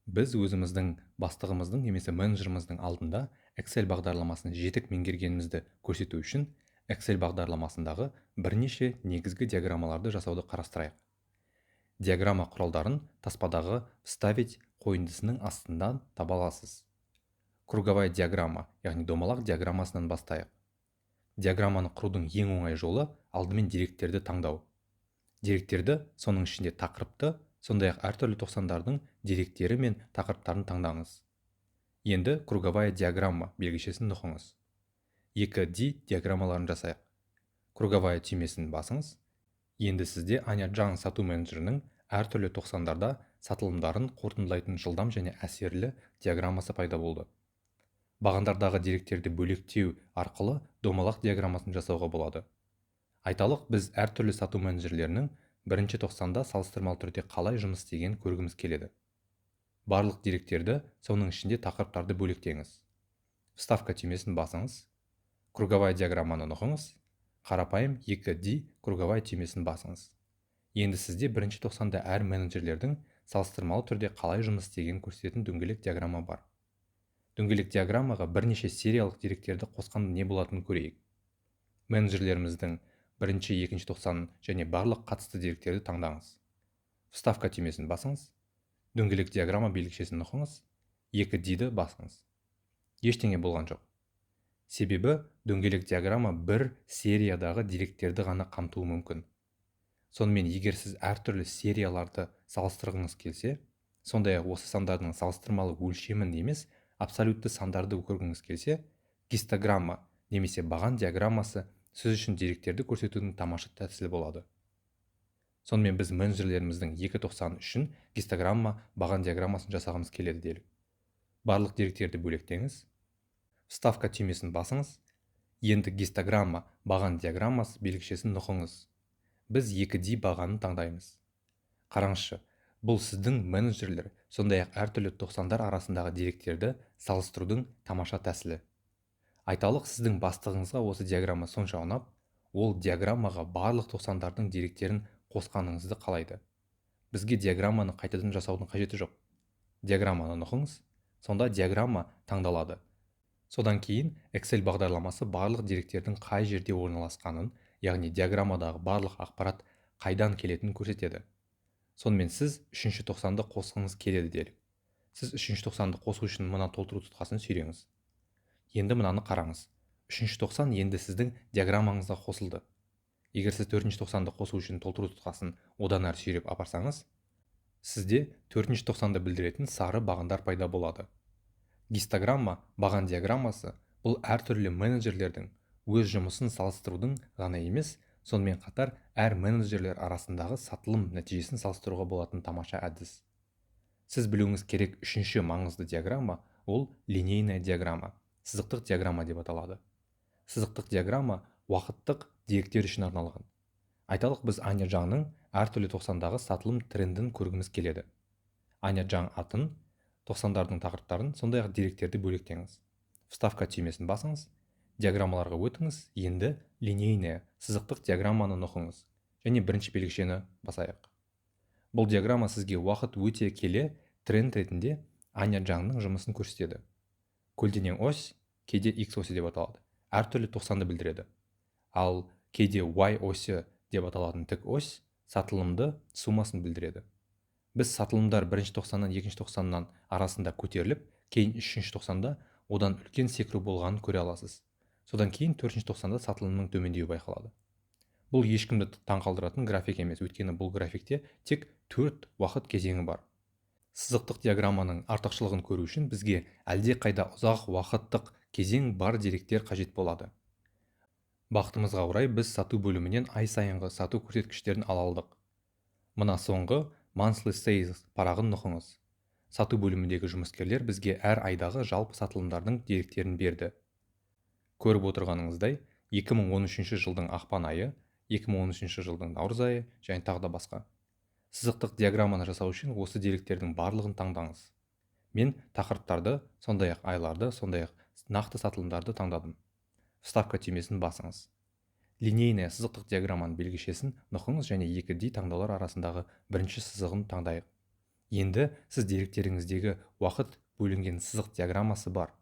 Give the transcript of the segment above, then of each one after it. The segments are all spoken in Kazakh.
Біз өзіміздің бастығымыздың немесе менеджеріміздің алдында Excel бағдарламасын жетік меңгергенімізді көрсету үшін Excel бағдарламасындағы бірнеше негізгі диаграммаларды жасауды қарастырайық. Диаграмма құралдарын таспадағы вставить қойындысының астынан таба аласыз. Круговая диаграмма, яғни домалақ диаграммасынан бастайық. Диаграмманы құрудың ең оңай жолы алдымен деректерді таңдау. Деректерді, соның ішінде тақырыпты, сондай-ақ әртүрлі тоқсандардың деректері мен тақырыптарын таңдаңыз. Енді круговая диаграмма белгішесін нұқыңыз. 2D диаграммаларын жасайық. Круговая түймесін басыңыз. Енді сізде Аня Джан сату менеджерінің әртүрлі тоқсандарда сатылымдарын қорытындылайтын жылдам және әсерлі диаграммасы пайда болды. Бағандардағы деректерді бөлектеу арқылы домалақ диаграммасын жасауға болады. Айталық, біз әртүрлі сату менеджерлерінің бірінші тоқсанда салыстырмалы түрде қалай жұмыс істегенін көргіміз келеді. Барлық деректерді, соның ішінде тақырыптарды бөлектеңіз. Вставка түймесін басыңыз. Круговая диаграмманы нұқыңыз. Қарапайым 2D круговая түймесін басыңыз. Енді сізде бірінші тоқсанда әр менеджерлердің салыстырмалы түрде қалай жұмыс істегенін көрсететін дөңгелек диаграмма бар. Дөңгелек диаграммаға бірнеше сериялық деректерді қосқанда не болатынын көрейік. Менеджерлеріміздің бірінші, екінші тоқсан және барлық қатысты деректерді таңдаңыз. Вставка түймесін басыңыз. Дөңгелек диаграмма белгішесін нұқыңыз. 2D-ді басыңыз. Ештеңе болған жоқ. Себебі дөңгелек диаграмма бір сериядағы деректерді ғана қамтуы мүмкін. Сонымен егер сіз әртүрлі серияларды салыстырғыңыз келсе, сондай-ақ осы сандардың салыстырмалы өлшемін емес, абсолютті сандарды көргіңіз келсе, гистограмма немесе баған диаграммасы сіз үшін деректерді көрсетудің тамаша тәсілі болады. Сонымен біз менеджерлеріміздің 2.90 үшін гистограмма баған диаграммасын жасағымыз келеді делік. Барлық деректерді бөлектеңіз. Вставка түймесін басыңыз. Енді гистограмма баған диаграммасы белгішесін нұқыңыз. Біз 2D бағанын таңдаймыз. Қараңызшы, бұл сіздің менеджерлер, сондай-ақ әртүрлі тоқсандар арасындағы деректерді салыстырудың тамаша тәсілі. Айталық, сіздің бастығыңызға осы диаграмма сонша ұнап, ол диаграммаға барлық тоқсандардың деректерін қосқаныңызды қалайды. Бізге диаграмманы қайтадан жасаудың қажеті жоқ. Диаграмманы нұқыңыз, сонда диаграмма таңдалады. Содан кейін Excel бағдарламасы барлық деректердің қай жерде орналасқанын, яғни диаграммадағы барлық ақпарат қайдан келетінін көрсетеді. Сонымен сіз үшінші тоқсанды қосқыңыз келеді делік. Сіз үшінші тоқсанды қосу үшін мына толтыру тұтқасын сүйреңіз. Енді мынаны қараңыз. Үшінші тоқсан енді сіздің диаграммаңызға қосылды. Егер сіз төртінші тоқсанды қосу үшін толтыру тұтқасын одан әрі сүйреп апарсаңыз, сізде төртінші тоқсанды білдіретін сары бағандар пайда болады. Гистограмма баған диаграммасы бұл әртүрлі менеджерлердің өз жұмысын салыстырудың ғана емес, сонымен қатар әр менеджерлер арасындағы сатылым нәтижесін салыстыруға болатын тамаша әдіс. Сіз білуіңіз керек үшінші маңызды диаграмма ол линейная диаграмма, сызықтық диаграмма деп аталады. Сызықтық диаграмма уақыттық деректер үшін арналған. Айталық, біз Аня Джанның әртүрлі тоқсандағы сатылым трендін көргіміз келеді. Аня Джан атын, тоқсандардың тақырыптарын, сондай-ақ деректерді бөлектеңіз. Вставка түймесін басыңыз, диаграммаларға өтіңіз, енді линейная сызықтық диаграмманы нұқыңыз және бірінші белгішені басайық. Бұл диаграмма сізге уақыт өте келе тренд ретінде Аня Джанның жұмысын көрсетеді. Көлденең ось кейде X осі деп аталады. Әртүрлі тоқсанды білдіреді. Ал кейде Y осі деп аталатын тік ось сатылымды сумасын білдіреді. Біз сатылымдар бірінші тоқсаннан екінші тоқсаннан арасында көтеріліп, кейін үшінші тоқсанда одан үлкен секіру болғанын көре аласыз. Содан кейін төртінші тоқсанда сатылымның төмендеуі байқалады. Бұл ешкімді таңқалдыратын график емес, өйткені бұл графикте тек 4 уақыт кезеңі бар. Сызықтық диаграмманың артықшылығын көру үшін бізге әлде қайда ұзақ уақыттық кезең бар деректер қажет болады. Бақытымызға орай біз сату бөлімінен ай сайынғы сату көрсеткіштерін ала алдық. Мына соңғы monthly sales парағын нұқыңыз. Сату бөліміндегі жұмыскерлер бізге әр айдағы жалпы сатылымдардың деректерін берді. Көріп отырғаныңыздай, 2013 жылдың ақпан айы, 2013 жылдың наурыз айы және тағы да басқа. Сызықтық диаграмманы жасау үшін осы деректердің барлығын таңдаңыз. Мен тақырыптарды, сондай-ақ айларды, сондай-ақ нақты сатылымдарды таңдадым. Вставка түймесін басыңыз. Линейная сызықтық диаграмманың белгішесін нұқыңыз және 2D таңдаулар арасындағы бірінші сызығын таңдайық. Енді сіз деректеріңіздегі уақыт бөлінген сызық диаграммасы бар.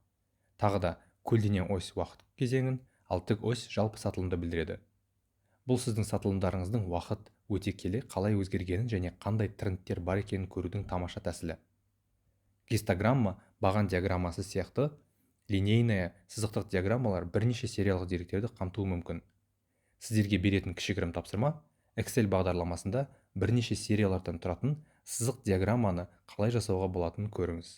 Тағы да көлденең ось уақыт кезеңін, ал тік ось жалпы сатылымды білдіреді. Бұл сіздің сатылымдарыңыздың уақыт өте келе қалай өзгергенін және қандай трендтер бар екенін көрудің тамаша тәсілі. Гистограмма баған диаграммасы сияқты линейная сызықтық диаграммалар бірнеше сериялық деректерді қамтуы мүмкін. Сіздерге беретін кішігірім тапсырма Excel бағдарламасында бірнеше сериялардан тұратын сызық диаграмманы қалай жасауға болатынын көріңіз.